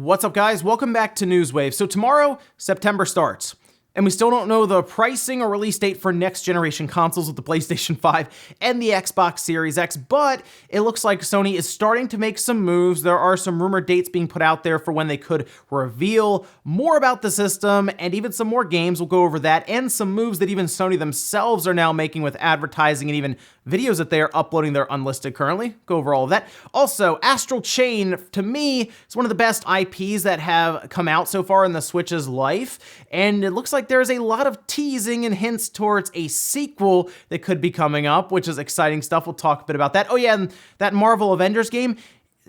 What's up, guys? Welcome back to Newswave. So tomorrow, September starts, and we still don't know the pricing or release date for next generation consoles with the PlayStation 5 and the Xbox Series X, but it looks like Sony is starting to make some moves. There are some rumored dates being put out there for when they could reveal more about the system and even some more games. We'll go over that and some moves that even Sony themselves are now making with advertising and even videos that they are uploading. They're unlisted currently. Go over all of that. Also, Astral Chain, to me, is one of the best IPs that have come out so far in the Switch's life, and it looks like there's a lot of teasing and hints towards a sequel that could be coming up, which is exciting stuff. We'll talk a bit about that. Oh yeah, and that Marvel Avengers game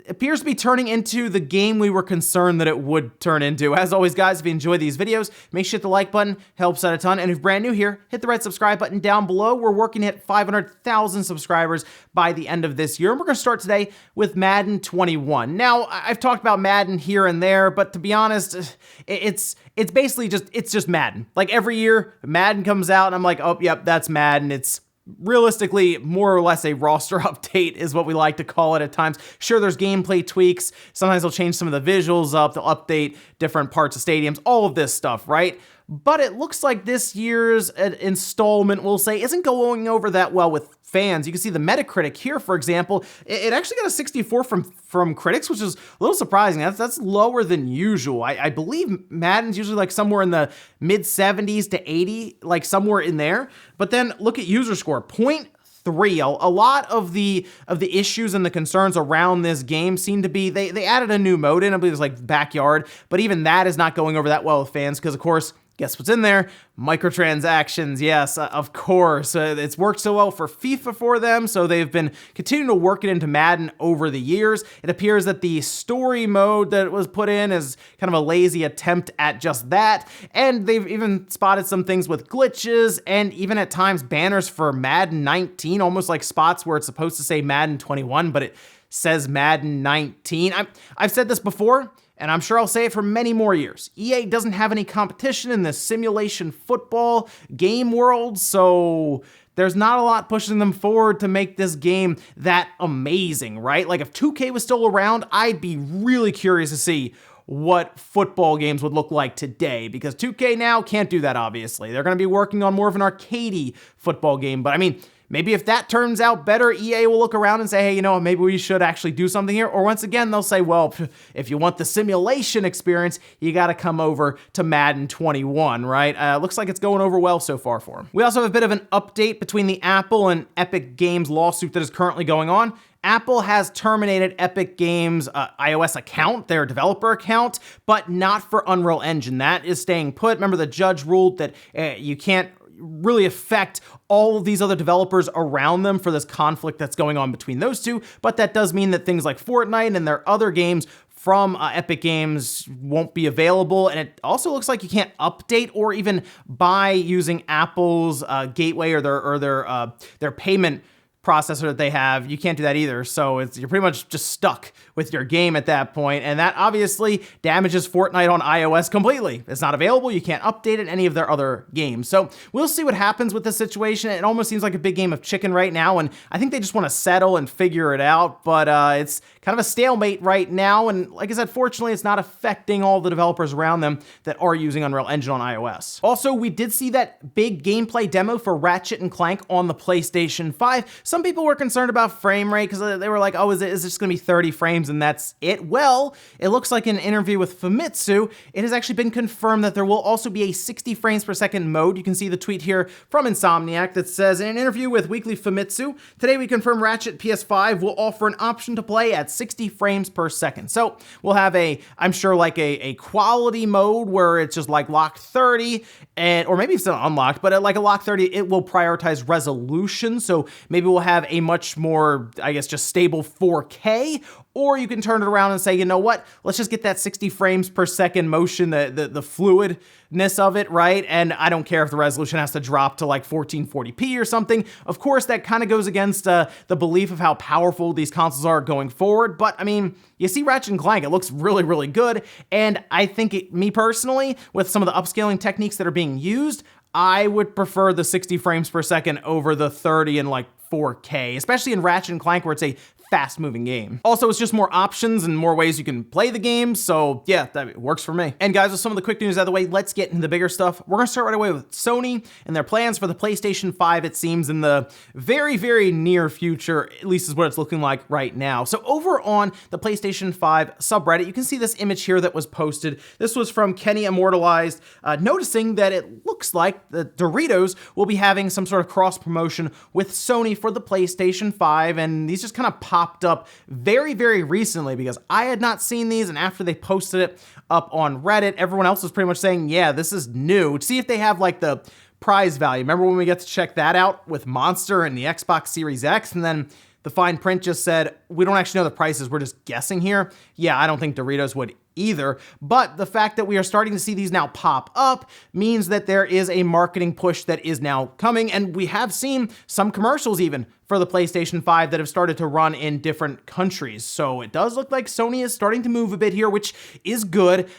appears to be turning into the game we were concerned that it would turn into. As always, guys, if you enjoy these videos, make sure you hit the like button, helps out a ton. And if you're brand new here, hit the red subscribe button down below. We're working to hit 500,000 subscribers by the end of this year. And we're going to start today with Madden 21. Now, I've talked about Madden here and there, but to be honest, it's basically just Madden. Like every year, Madden comes out and I'm like, oh, yep, that's Madden. It's realistically more or less a roster update is what we like to call it at times. Sure, there's gameplay tweaks. Sometimes they'll change some of the visuals up. They'll update different parts of stadiums, all of this stuff, right? But it looks like this year's installment, we'll say, isn't going over that well with fans. You can see the Metacritic here, for example. It actually got a 64 from critics, which is a little surprising. That's lower than usual. I believe Madden's usually like somewhere in the mid 70s to 80, like somewhere in there. But then look at user score, 0.3. A lot of the issues and the concerns around this game seem to be, they added a new mode in, I believe it's like backyard, but even that is not going over that well with fans because, of course, guess what's in there? Microtransactions, yes, of course. It's worked so well for FIFA for them, so they've been continuing to work it into Madden over the years. It appears that the story mode that was put in is kind of a lazy attempt at just that, and they've even spotted some things with glitches and even at times banners for Madden 19, almost like spots where it's supposed to say Madden 21, but it says Madden 19. I've said this before, and I'm sure I'll say it for many more years. EA doesn't have any competition in this simulation football game world, so there's not a lot pushing them forward to make this game that amazing, right? Like if 2K was still around, I'd be really curious to see what football games would look like today, because 2K now can't do that, obviously. They're going to be working on more of an arcadey football game, but I mean, maybe if that turns out better, EA will look around and say, hey, you know, maybe we should actually do something here. Or once again, they'll say, well, if you want the simulation experience, you got to come over to Madden 21, right? Looks like it's going over well so far for them. We also have a bit of an update between the Apple and Epic Games lawsuit that is currently going on. Apple has terminated Epic Games' iOS account, their developer account, but not for Unreal Engine. That is staying put. Remember, the judge ruled that you can't really affect all of these other developers around them for this conflict that's going on between those two, but that does mean that things like Fortnite and their other games from Epic Games won't be available, and it also looks like you can't update or even buy using Apple's gateway or their payment processor that they have. You can't do that either, so you're pretty much just stuck with your game at that point, and that obviously damages Fortnite on iOS completely. It's not available, you can't update it, any of their other games. So we'll see what happens with this situation. It almost seems like a big game of chicken right now, and I think they just want to settle and figure it out, but it's kind of a stalemate right now, and like I said, fortunately, it's not affecting all the developers around them that are using Unreal Engine on iOS. Also, we did see that big gameplay demo for Ratchet and Clank on the PlayStation 5. Some people were concerned about frame rate because they were like, oh, is it just going to be 30 frames and that's it? Well, it looks like in an interview with Famitsu, it has actually been confirmed that there will also be a 60 frames per second mode. You can see the tweet here from Insomniac that says, in an interview with Weekly Famitsu, today we confirm Ratchet PS5 will offer an option to play at 60 frames per second. So we'll have I'm sure like a quality mode where it's just like locked 30, or maybe it's not unlocked, but like a lock 30, it will prioritize resolution. So maybe we'll have a much more, I guess, just stable 4K, or you can turn it around and say, you know what, let's just get that 60 frames per second motion, the fluidness of it, right? And I don't care if the resolution has to drop to like 1440p or something. Of course, that kind of goes against the belief of how powerful these consoles are going forward, but I mean, you see Ratchet and Clank, it looks really, really good, and I think, me personally, with some of the upscaling techniques that are being used, I would prefer the 60 frames per second over the 30 and like 4K, especially in Ratchet and Clank where it's a fast-moving game. Also, it's just more options and more ways you can play the game, so yeah, that works for me. And guys, with some of the quick news out of the way, let's get into the bigger stuff. We're gonna start right away with Sony and their plans for the PlayStation 5, it seems, in the very, very near future, at least is what it's looking like right now. So over on the PlayStation 5 subreddit, you can see this image here that was posted. This was from Kenny Immortalized, noticing that it looks like the Doritos will be having some sort of cross-promotion with Sony for the PlayStation 5, and these just kind of popped up very, very recently because I had not seen these, and after they posted it up on Reddit, everyone else was pretty much saying, yeah, this is new. See if they have like the prize value. Remember when we got to check that out with Monster and the Xbox Series X, and then the fine print just said, we don't actually know the prices, we're just guessing here. Yeah, I don't think Doritos would either, but the fact that we are starting to see these now pop up means that there is a marketing push that is now coming, and we have seen some commercials even for the PlayStation 5 that have started to run in different countries. So it does look like Sony is starting to move a bit here, which is good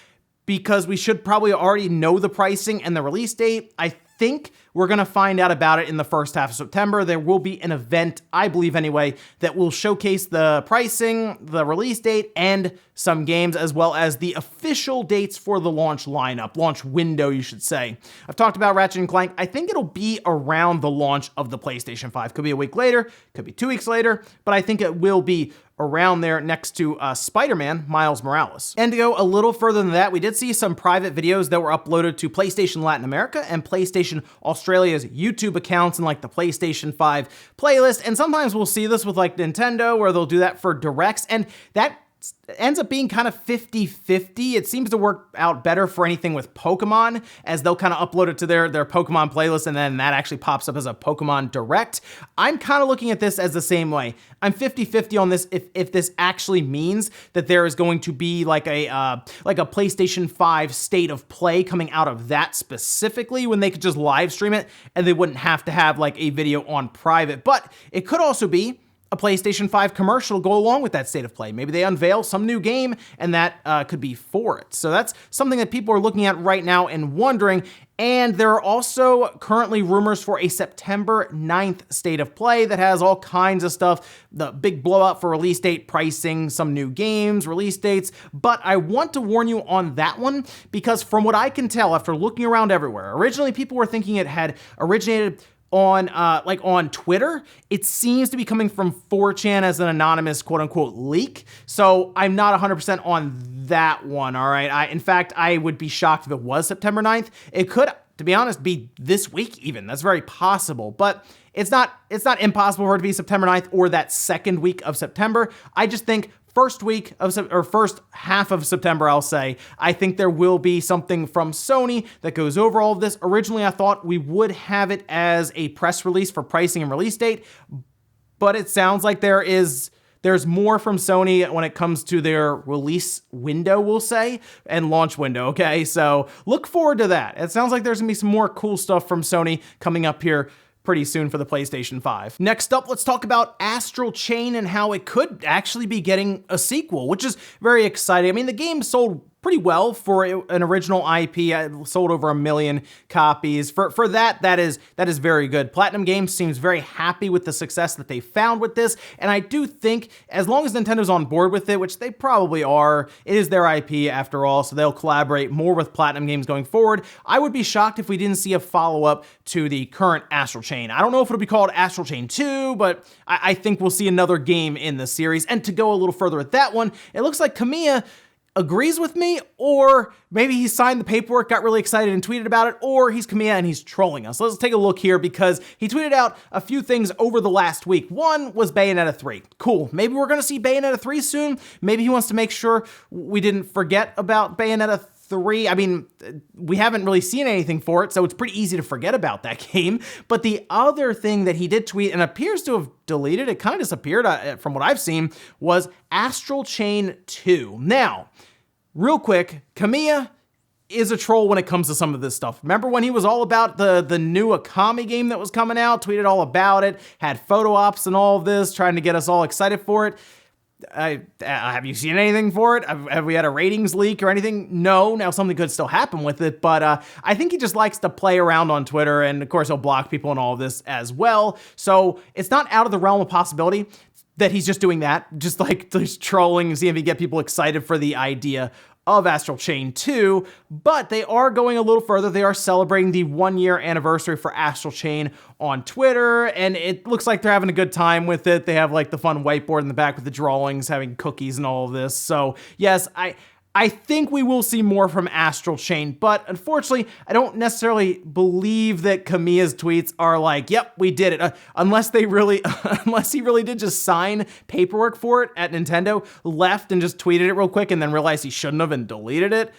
because we should probably already know the pricing and the release date. I think we're gonna find out about it in the first half of September. There will be an event, I believe anyway, that will showcase the pricing, the release date, and some games, as well as the official dates for the launch lineup, launch window, you should say. I've talked about Ratchet and Clank. I think it'll be around the launch of the PlayStation 5. Could be a week later, could be 2 weeks later, but I think it will be around there next to Spider-Man, Miles Morales. And to go a little further than that, we did see some private videos that were uploaded to PlayStation Latin America and PlayStation Australia's YouTube accounts and like the PlayStation 5 playlist. And sometimes we'll see this with like Nintendo where they'll do that for directs, and that ends up being kind of 50-50. It seems to work out better for anything with Pokemon, as they'll kind of upload it to their Pokemon playlist, and then that actually pops up as a Pokemon Direct. I'm kind of looking at this as the same way. I'm 50-50 on this if this actually means that there is going to be like a PlayStation 5 state of play coming out of that specifically, when they could just live stream it and they wouldn't have to have like a video on private. But it could also be a PlayStation 5 commercial go along with that state of play. Maybe they unveil some new game and that could be for it. So that's something that people are looking at right now and wondering. And there are also currently rumors for a September 9th state of play that has all kinds of stuff, the big blowout for release date, pricing, some new games, release dates. But I want to warn you on that one because from what I can tell after looking around everywhere, originally people were thinking it had originated on Twitter. It seems to be coming from 4chan as an anonymous quote unquote leak. So I'm not 100% on that one, all right? In fact, I would be shocked if it was September 9th. It could, to be honest, be this week even. That's very possible, but it's not impossible for it to be September 9th or that second week of September. I just think first half of September, I'll say, I think there will be something from Sony that goes over all of this. Originally, I thought we would have it as a press release for pricing and release date, but it sounds like there's more from Sony when it comes to their release window, we'll say, and launch window, okay? So look forward to that. It sounds like there's gonna be some more cool stuff from Sony coming up here pretty soon for the PlayStation 5. Next up, let's talk about Astral Chain and how it could actually be getting a sequel, which is very exciting. I mean, the game sold pretty well for an original IP. It sold over 1 million copies. For that is very good. Platinum Games seems very happy with the success that they found with this, and I do think as long as Nintendo's on board with it, which they probably are, it is their IP after all, so they'll collaborate more with Platinum Games going forward. I would be shocked if we didn't see a follow-up to the current Astral Chain. I don't know if it'll be called Astral Chain 2, but I think we'll see another game in the series. And to go a little further with that one, it looks like Kamiya agrees with me, or maybe he signed the paperwork, got really excited and tweeted about it, or he's Kamiya and he's trolling us. Let's take a look here because he tweeted out a few things over the last week. One was Bayonetta 3. Cool. Maybe we're going to see Bayonetta 3 soon. Maybe he wants to make sure we didn't forget about Bayonetta 3. I mean, we haven't really seen anything for it, so it's pretty easy to forget about that game. But the other thing that he did tweet and appears to have deleted, it kind of disappeared from what I've seen, was Astral Chain 2. Now, real quick, Kamiya is a troll when it comes to some of this stuff. Remember when he was all about the new Akami game that was coming out, tweeted all about it, had photo ops and all of this, trying to get us all excited for it? Have you seen anything for it? Have we had a ratings leak or anything? No. Now, something could still happen with it, but I think he just likes to play around on Twitter, and of course, he'll block people and all of this as well. So it's not out of the realm of possibility. that he's just doing that, just like just trolling and seeing if he get people excited for the idea of Astral Chain 2, but they are going a little further. They are celebrating the 1-year anniversary for Astral Chain on Twitter, and it looks like they're having a good time with it. They have like the fun whiteboard in the back with the drawings, having cookies and all of this. So yes, I think we will see more from Astral Chain, but unfortunately, I don't necessarily believe that Kamiya's tweets are like, yep, we did it. Unless he really did just sign paperwork for it at Nintendo, left and just tweeted it real quick and then realized he shouldn't have and deleted it.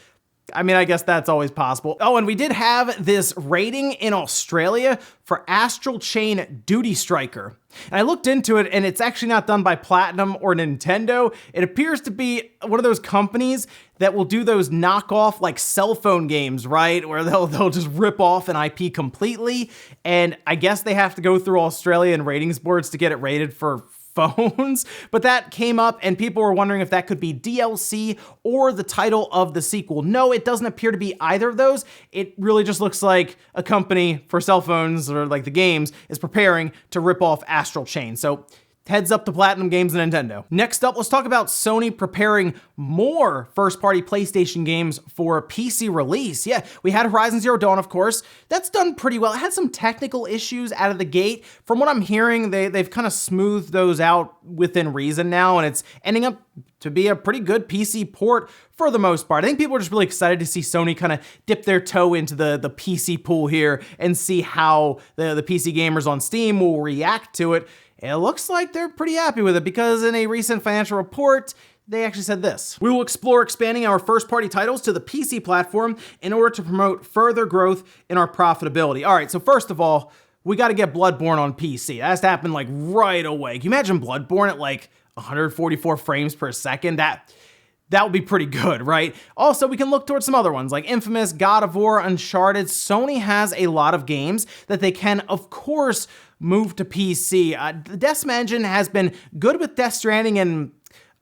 I mean, I guess that's always possible. Oh, and we did have this rating in Australia for Astral Chain Duty Striker. And I looked into it, and it's actually not done by Platinum or Nintendo. It appears to be one of those companies that will do those knockoff like cell phone games, right? Where they'll just rip off an IP completely. And I guess they have to go through Australian ratings boards to get it rated for phones, but that came up and people were wondering if that could be DLC or the title of the sequel. No, it doesn't appear to be either of those. It really just looks like a company for cell phones or like the games is preparing to rip off Astral Chain. So heads up to Platinum Games and Nintendo. Next up, let's talk about Sony preparing more first-party PlayStation games for PC release. Yeah, we had Horizon Zero Dawn, of course. That's done pretty well. It had some technical issues out of the gate. From what I'm hearing, they've kind of smoothed those out within reason now, and it's ending up to be a pretty good PC port for the most part. I think people are just really excited to see Sony kind of dip their toe into the PC pool here and see how the PC gamers on Steam will react to it. It looks like they're pretty happy with it because in a recent financial report, they actually said this: "We will explore expanding our first-party titles to the PC platform in order to promote further growth in our profitability." All right, so first of all, we got to get Bloodborne on PC. That has to happen like right away. Can you imagine Bloodborne at like 144 frames per second? That would be pretty good, right? Also, we can look towards some other ones like Infamous, God of War, Uncharted. Sony has a lot of games that they can, of course, move to PC. The Decim engine has been good with Death Stranding and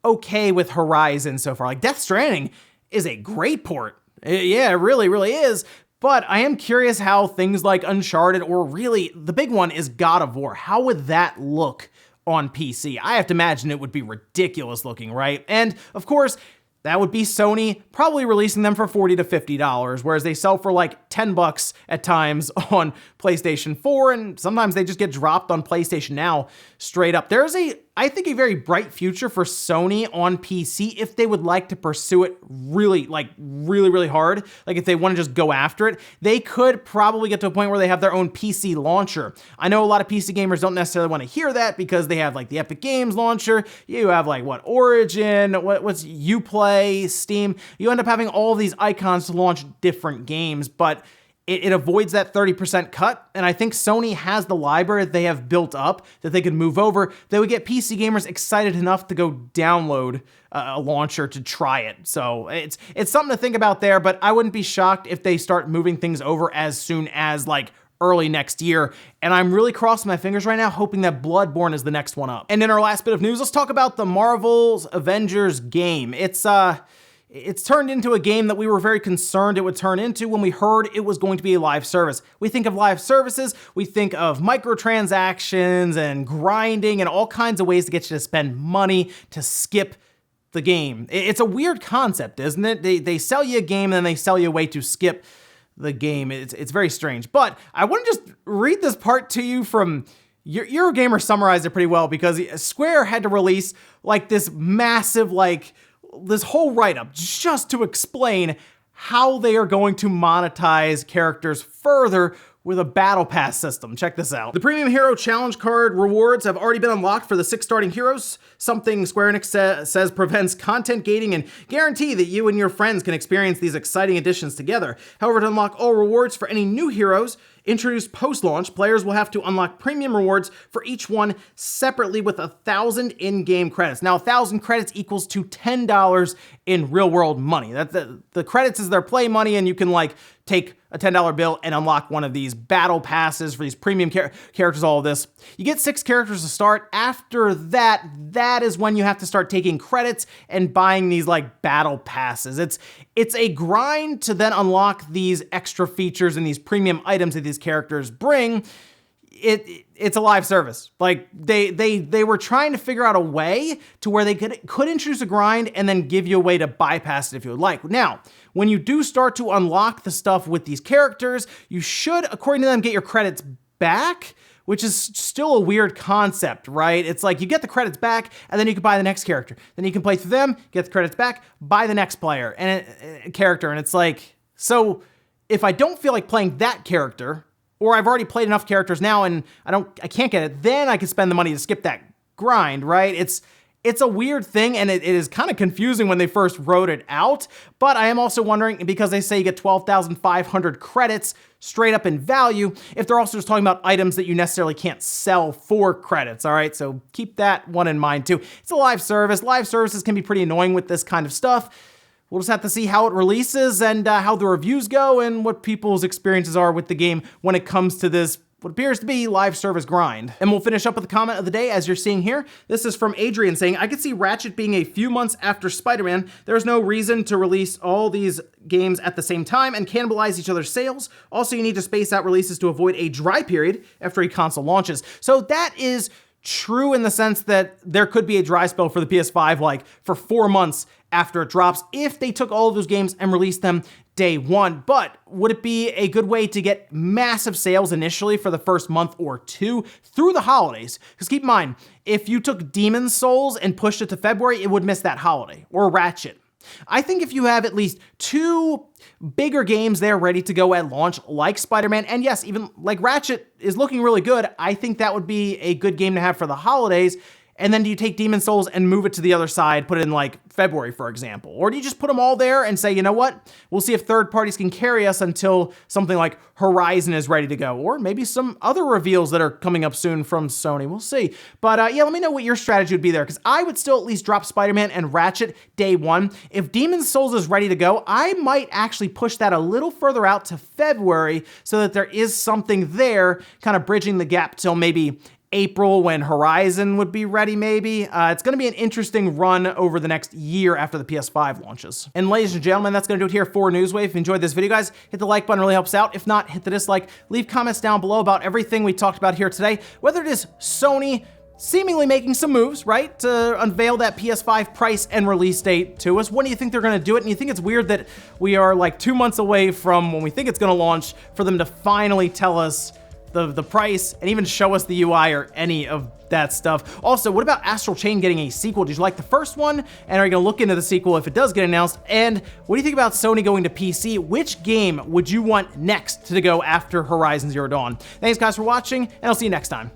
okay with Horizon so far. Like, Death Stranding is a great port. Yeah, it really, really is. But I am curious how things like Uncharted, or really, the big one is God of War. How would that look on PC? I have to imagine it would be ridiculous looking, right? And, of course, that would be Sony probably releasing them for $40 to $50, whereas they sell for like $10 at times on PlayStation 4, and sometimes they just get dropped on PlayStation Now straight up. There's I think a very bright future for Sony on PC if they would like to pursue it really hard. Like if they want to just go after it, they could probably get to a point where they have their own PC launcher. I know a lot of PC gamers don't necessarily want to hear that because they have like the Epic Games launcher. You have like Origin, what's Uplay, Steam. You end up having all these icons to launch different games, but it avoids that 30% cut, and I think Sony has the library they have built up that they could move over. They would get PC gamers excited enough to go download a launcher to try it. So it's something to think about there, but I wouldn't be shocked if they start moving things over as soon as like early next year. And I'm really crossing my fingers right now, hoping that Bloodborne is the next one up. And in our last bit of news, let's talk about the Marvel's Avengers game. It's turned into a game that we were very concerned it would turn into when we heard it was going to be a live service. We think of live services, we think of microtransactions and grinding and all kinds of ways to get you to spend money to skip the game. It's a weird concept, isn't it? They sell you a game and then they sell you a way to skip the game. It's very strange. But I want to just read this part to you from Eurogamer summarized it pretty well because Square had to release like this massive this whole write-up just to explain how they are going to monetize characters further with a battle pass system. Check this out. The Premium Hero Challenge Card rewards have already been unlocked for the 6 starting heroes, something Square Enix says prevents content gating and guarantee that you and your friends can experience these exciting additions together. However, to unlock all rewards for any new heroes introduced post-launch, players will have to unlock premium rewards for each one separately with 1,000 in-game credits. Now, 1,000 credits equals to $10 in real-world money. The credits is their play money, and you can take a $10 bill and unlock one of these battle passes for these premium characters, all of this. You get 6 characters to start. After that is when you have to start taking credits and buying these battle passes. It's a grind to then unlock these extra features and these premium items that these characters bring. it's a live service. Like they were trying to figure out a way to where they could introduce a grind and then give you a way to bypass it if you would like. Now, when you do start to unlock the stuff with these characters, you should, according to them, get your credits back, which is still a weird concept, right? It's like you get the credits back and then you can buy the next character. Then you can play through them, get the credits back, buy the next player and character. And it's like, so if I don't feel like playing that character, or I've already played enough characters now and I can't get it, then I can spend the money to skip that grind, right? It's a weird thing, and it is kind of confusing when they first wrote it out, but I am also wondering, because they say you get 12,500 credits straight up in value, if they're also just talking about items that you necessarily can't sell for credits, all right? So keep that one in mind too. It's a live service. Live services can be pretty annoying with this kind of stuff. We'll just have to see how it releases and how the reviews go and what people's experiences are with the game when it comes to this, what appears to be live service grind. And we'll finish up with the comment of the day as you're seeing here. This is from Adrian saying, I could see Ratchet being a few months after Spider-Man. There's no reason to release all these games at the same time and cannibalize each other's sales. Also, you need to space out releases to avoid a dry period after a console launches. So that is true in the sense that there could be a dry spell for the PS5, like for 4 months after it drops, if they took all of those games and released them day one. But would it be a good way to get massive sales initially for the first month or two through the holidays? Because keep in mind, if you took Demon's Souls and pushed it to February, it would miss that holiday, or Ratchet. I think if you have at least 2 bigger games there ready to go at launch, like Spider-Man, and yes, even like Ratchet is looking really good, I think that would be a good game to have for the holidays. And then do you take Demon's Souls and move it to the other side, put it in like February, for example? Or do you just put them all there and say, you know what? We'll see if third parties can carry us until something like Horizon is ready to go, or maybe some other reveals that are coming up soon from Sony. We'll see. But yeah, let me know what your strategy would be there, because I would still at least drop Spider-Man and Ratchet day one. If Demon's Souls is ready to go, I might actually push that a little further out to February so that there is something there kind of bridging the gap till maybe April when Horizon would be ready maybe. It's gonna be an interesting run over the next year after the PS5 launches. And ladies and gentlemen, that's gonna do it here for Newswave. If you enjoyed this video, guys, hit the like button, really helps out. If not, hit the dislike. Leave comments down below about everything we talked about here today, whether it is Sony seemingly making some moves, right, to unveil that PS5 price and release date to us. When do you think they're gonna do it? And you think it's weird that we are like 2 months away from when we think it's gonna launch for them to finally tell us the price and even show us the UI or any of that stuff. Also, what about Astral Chain getting a sequel? Did you like the first one? And are you gonna look into the sequel if it does get announced? And what do you think about Sony going to PC? Which game would you want next to go after Horizon Zero Dawn? Thanks guys for watching, and I'll see you next time.